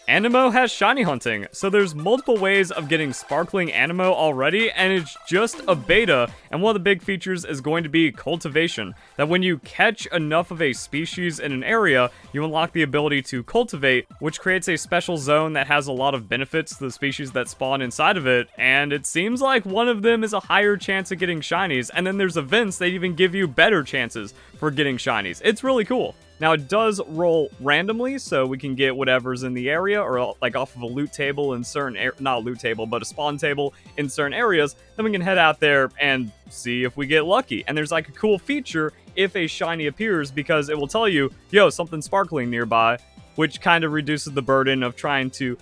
Aniimo has shiny hunting, so there's multiple ways of getting Sparkling Aniimo already, and it's just a beta, and one of the big features is going to be Cultivation, that when you catch enough of a species in an area, you unlock the ability to cultivate, which creates a special zone that has a lot of benefits to the species that spawn inside of it, and it seems like one of them is a higher chance of getting shinies, and then there's events that even give you better chances for getting shinies. It's really cool. Now, it does roll randomly, so we can get whatever's in the area, or like off of a loot table in certain, not a loot table, but a spawn table in certain areas. Then we can head out there and see if we get lucky. And there's like a cool feature if a shiny appears, because it will tell you, yo, something sparkling nearby, which kind of reduces the burden of trying to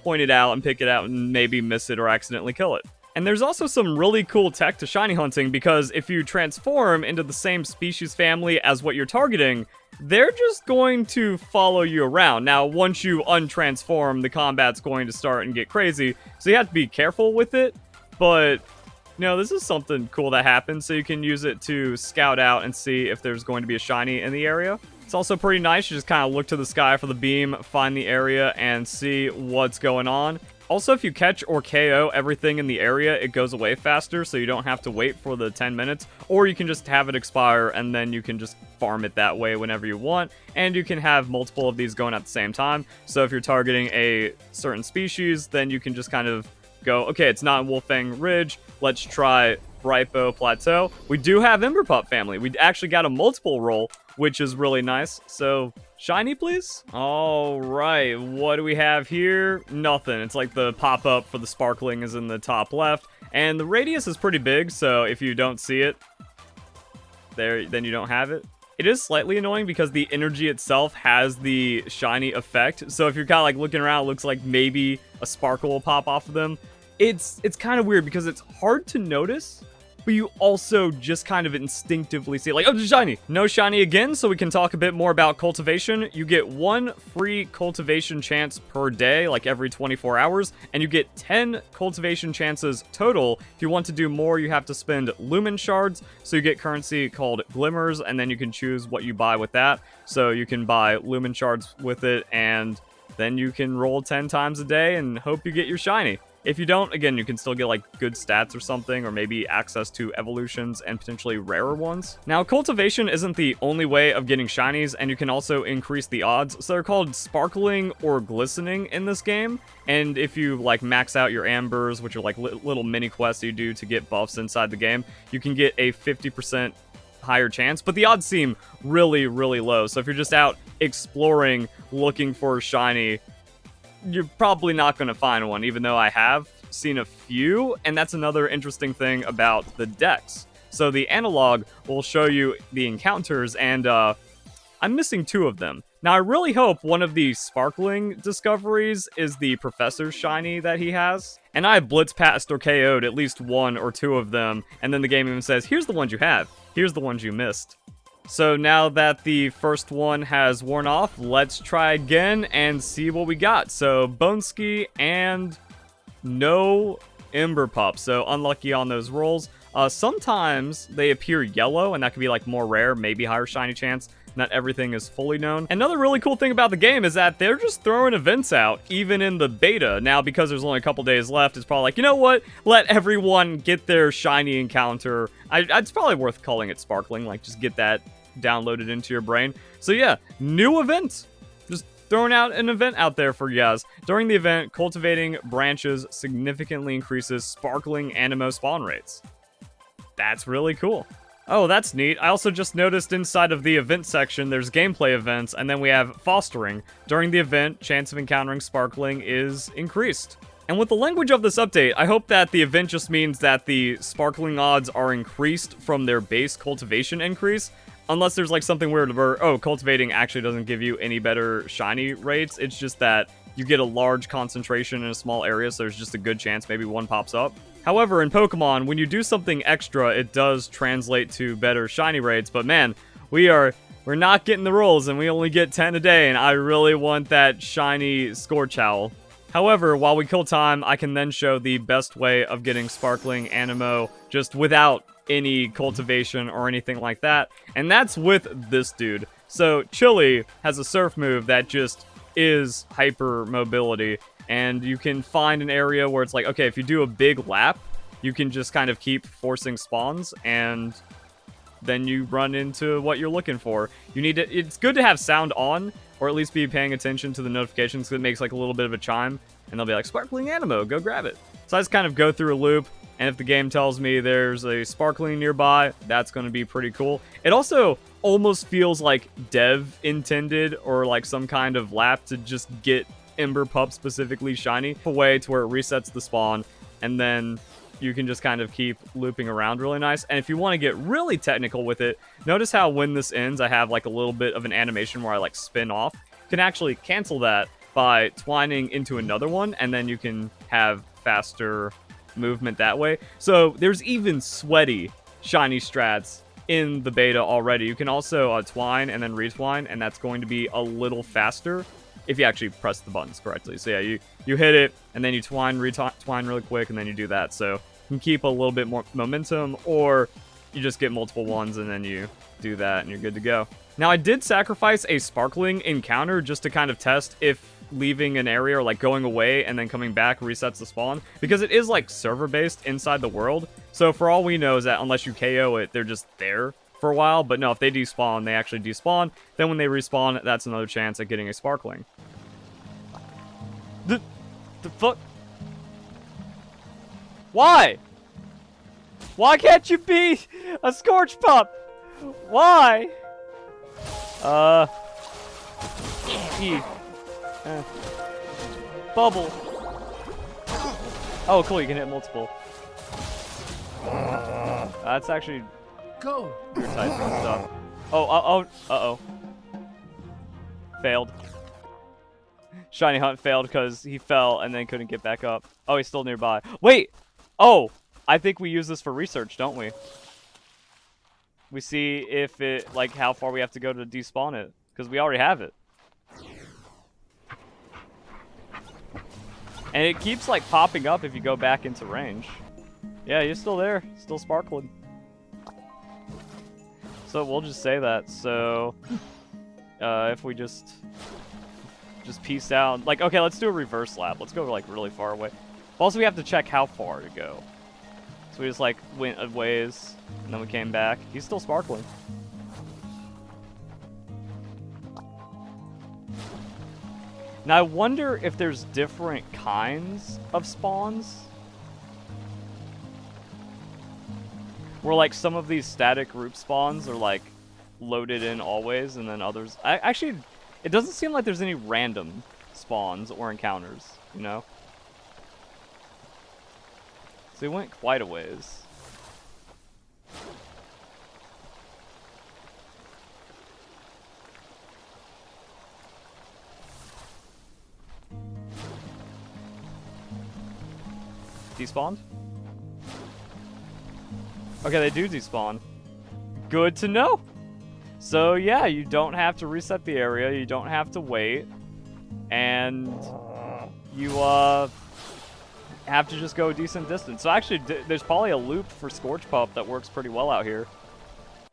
point it out and pick it out and maybe miss it or accidentally kill it. And there's also some really cool tech to shiny hunting, because if you transform into the same species family as what you're targeting, they're just going to follow you around. Now, once you untransform, the combat's going to start and get crazy, so you have to be careful with it, but, you know, this is something cool that happens, so you can use it to scout out and see if there's going to be a shiny in the area. It's also pretty nice, you just kind of look to the sky for the beam, find the area, and see what's going on. Also, if you catch or KO everything in the area, it goes away faster, so you don't have to wait for the 10 minutes, or you can just have it expire, and then you can just farm it that way whenever you want, and you can have multiple of these going at the same time. So if you're targeting a certain species, then you can just kind of go, okay, it's not in Wolfang Ridge, let's try Brightbow Plateau. We do have Ember Pup family. We actually got a multiple roll, which is really nice, so shiny, please? All right, what do we have here? Nothing. It's like the pop-up for the sparkling is in the top left, and the radius is pretty big, so if you don't see it, there, then you don't have it. It is slightly annoying because the energy itself has the shiny effect, so if you're kind of like looking around, it looks like maybe a sparkle will pop off of them. It's kind of weird because it's hard to notice, but you also just kind of instinctively see it, like, oh, it's shiny. No shiny again, so we can talk a bit more about cultivation. You get 1 free cultivation chance per day, like every 24 hours, and you get 10 cultivation chances total. If you want to do more, you have to spend lumen shards, so you get currency called glimmers, and then you can choose what you buy with that. So you can buy lumen shards with it, and then you can roll 10 times a day and hope you get your shiny. If you don't, again, you can still get like good stats or something, or maybe access to evolutions and potentially rarer ones. Now, cultivation isn't the only way of getting shinies, and you can also increase the odds. So they're called sparkling or glistening in this game. And if you like max out your ambers, which are like little mini quests you do to get buffs inside the game, you can get a 50% higher chance, but the odds seem really, really low. So if you're just out exploring, looking for a shiny, you're probably not going to find one, even though I have seen a few, and that's another interesting thing about the decks. So the analog will show you the encounters, and I'm missing 2 of them. Now, I really hope one of the sparkling discoveries is the Professor's shiny that he has, and I blitz passed or KO'd at least 1 or 2 of them, and then the game even says, here's the ones you have, here's the ones you missed. So now that the first one has worn off, let's try again and see what we got. So Boneski and no Ember Pup. So unlucky on those rolls. Sometimes they appear yellow, and that could be like more rare, maybe higher shiny chance. Not everything is fully known. Another really cool thing about the game is that they're just throwing events out, even in the beta. Now, because there's only a couple days left, it's probably like, you know what? Let everyone get their shiny encounter. It's probably worth calling it sparkling, like just get that downloaded into your brain. So yeah, new event. Just throwing out an event out there for you guys. During the event, cultivating branches significantly increases Sparkling Aniimo spawn rates. That's really cool. Oh, that's neat. I also just noticed inside of the event section, there's gameplay events, and then we have fostering. During the event, chance of encountering Sparkling is increased. And with the language of this update, I hope that the event just means that the Sparkling odds are increased from their base cultivation increase. Unless there's like something weird where, oh, cultivating actually doesn't give you any better shiny rates. It's just that you get a large concentration in a small area, so there's just a good chance maybe one pops up. However, in Pokemon, when you do something extra, it does translate to better shiny rates. But man, we're not getting the rolls, and we only get 10 a day, and I really want that shiny Scorchowl. However, while we kill time, I can then show the best way of getting Sparkling Aniimo just without any cultivation or anything like that, and that's with this dude. So Chili has a surf move that just is hyper mobility. And you can find an area where it's like, okay, if you do a big lap, you can just kind of keep forcing spawns, and then you run into what you're looking for. You need to, it's good to have sound on, or at least be paying attention to the notifications, because it makes like a little bit of a chime, and they'll be like, Sparkling Aniimo, go grab it. So I just kind of go through a loop, and if the game tells me there's a Sparkling nearby, that's going to be pretty cool. It also almost feels like dev intended, or like some kind of lap to just get Ember Pup specifically shiny, a way to where it resets the spawn, and then you can just kind of keep looping around really nice. And if you want to get really technical with it, notice how when this ends, I have like a little bit of an animation where I like spin off. You can actually cancel that by twining into another one, and then you can have faster movement that way. So there's even sweaty shiny strats in the beta already. You can also twine and then retwine, and that's going to be a little faster if you actually press the buttons correctly. So yeah, you hit it, and then you twine, retwine really quick, and then you do that. So you can keep a little bit more momentum, or you just get multiple ones, and then you do that, and you're good to go. Now, I did sacrifice a Sparkling encounter just to kind of test if leaving an area or like going away and then coming back resets the spawn, because it is like server-based inside the world. So for all we know is that unless you KO it, they're just there for a while. But no, if they despawn, they actually despawn. Then when they respawn, that's another chance at getting a Sparkling. The fuck? Why? Why can't you be a Scorch Pup? Why? Bubble. Oh, cool, you can hit multiple. That's actually Go. your type of stuff. Oh, uh-oh. Failed. Shiny Hunt failed because he fell and then couldn't get back up. Oh, he's still nearby. Wait! Oh! I think we use this for research, don't we? We see if it, like, how far we have to go to despawn it. Because we already have it. And it keeps, like, popping up if you go back into range. Yeah, you're still there. Still sparkling. So we'll just say that. So, if we just peace out. Like, okay, let's do a reverse lap. Let's go, like, really far away. Also, we have to check how far to go. So we just, like, went a ways, and then we came back. He's still sparkling. Now, I wonder if there's different kinds of spawns. Where, like, some of these static group spawns are, like, loaded in always, and then others... Actually, it doesn't seem like there's any random spawns or encounters, you know? So we went quite a ways. Despawned? Okay, they do despawn. Good to know. So yeah, you don't have to reset the area, you don't have to wait, and you have to just go a decent distance. So actually, there's probably a loop for Scorch Pup that works pretty well out here.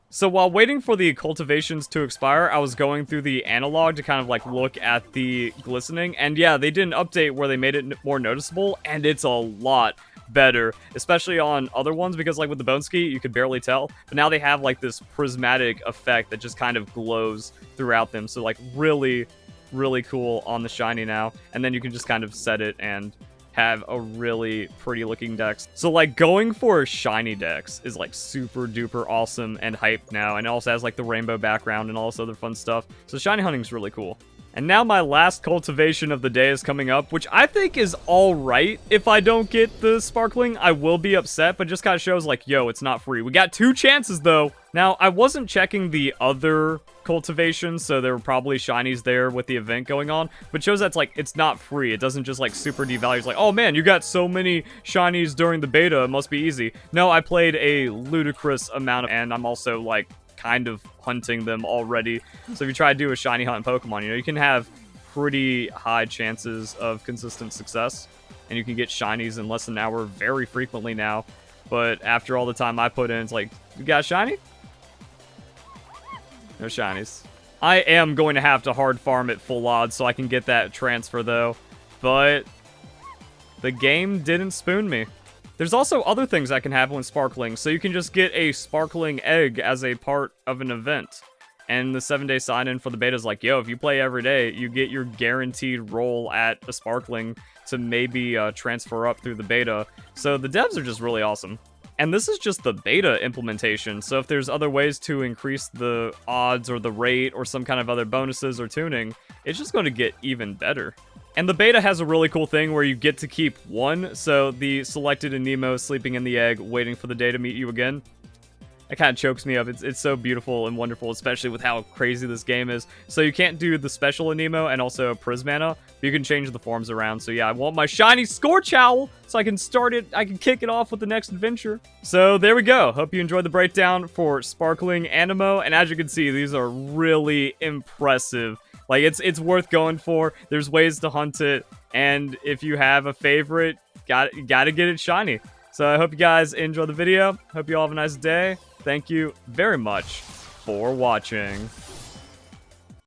So while waiting for the cultivations to expire, I was going through the analog to kind of like look at the glistening, and yeah, they did an update where they made it more noticeable, and it's a lot better, especially on other ones, because like with the Bone Ski, you could barely tell, but now they have like this prismatic effect that just kind of glows throughout them. So like really, really cool on the shiny now, and then you can just kind of set it and have a really pretty looking dex. So like going for a shiny dex is like super duper awesome and hyped now, and it also has like the rainbow background and all this other fun stuff. So shiny hunting's really cool. And now my last cultivation of the day is coming up, which I think is alright. If I don't get the Sparkling, I will be upset, but just kind of shows like, yo, it's not free. We got 2 chances though. Now, I wasn't checking the other cultivations, so there were probably shinies there with the event going on, but shows that's like, it's not free. It doesn't just like super devalue. It's like, oh man, you got so many shinies during the beta, it must be easy. No, I played a ludicrous amount of, and I'm also like, kind of hunting them already. So if you try to do a shiny hunt in Pokemon, you know, you can have pretty high chances of consistent success, and you can get shinies in less than an hour very frequently now. But after all the time I put in, it's like, you got a shiny? No shinies. I am going to have to hard farm at full odds so I can get that transfer though. But the game didn't spoon me. There's also other things that can happen with Sparkling, so you can just get a Sparkling egg as a part of an event. And the 7-day sign-in for the beta is like, yo, if you play every day, you get your guaranteed roll at a Sparkling to maybe transfer up through the beta. So the devs are just really awesome. And this is just the beta implementation, so if there's other ways to increase the odds or the rate or some kind of other bonuses or tuning, it's just going to get even better. And the beta has a really cool thing where you get to keep one, so the selected Aniimo sleeping in the egg, waiting for the day to meet you again. It kind of chokes me up. It's so beautiful and wonderful, especially with how crazy this game is. So you can't do the special Aniimo and also Prismana, but you can change the forms around. So yeah, I want my shiny Scorch Owl so I can start it, I can kick it off with the next adventure. So there we go. Hope you enjoyed the breakdown for Sparkling Aniimo, and as you can see, these are really impressive. Like, it's worth going for. There's ways to hunt it, and if you have a favorite, gotta get it shiny. So I hope you guys enjoy the video. Hope you all have a nice day. Thank you very much for watching.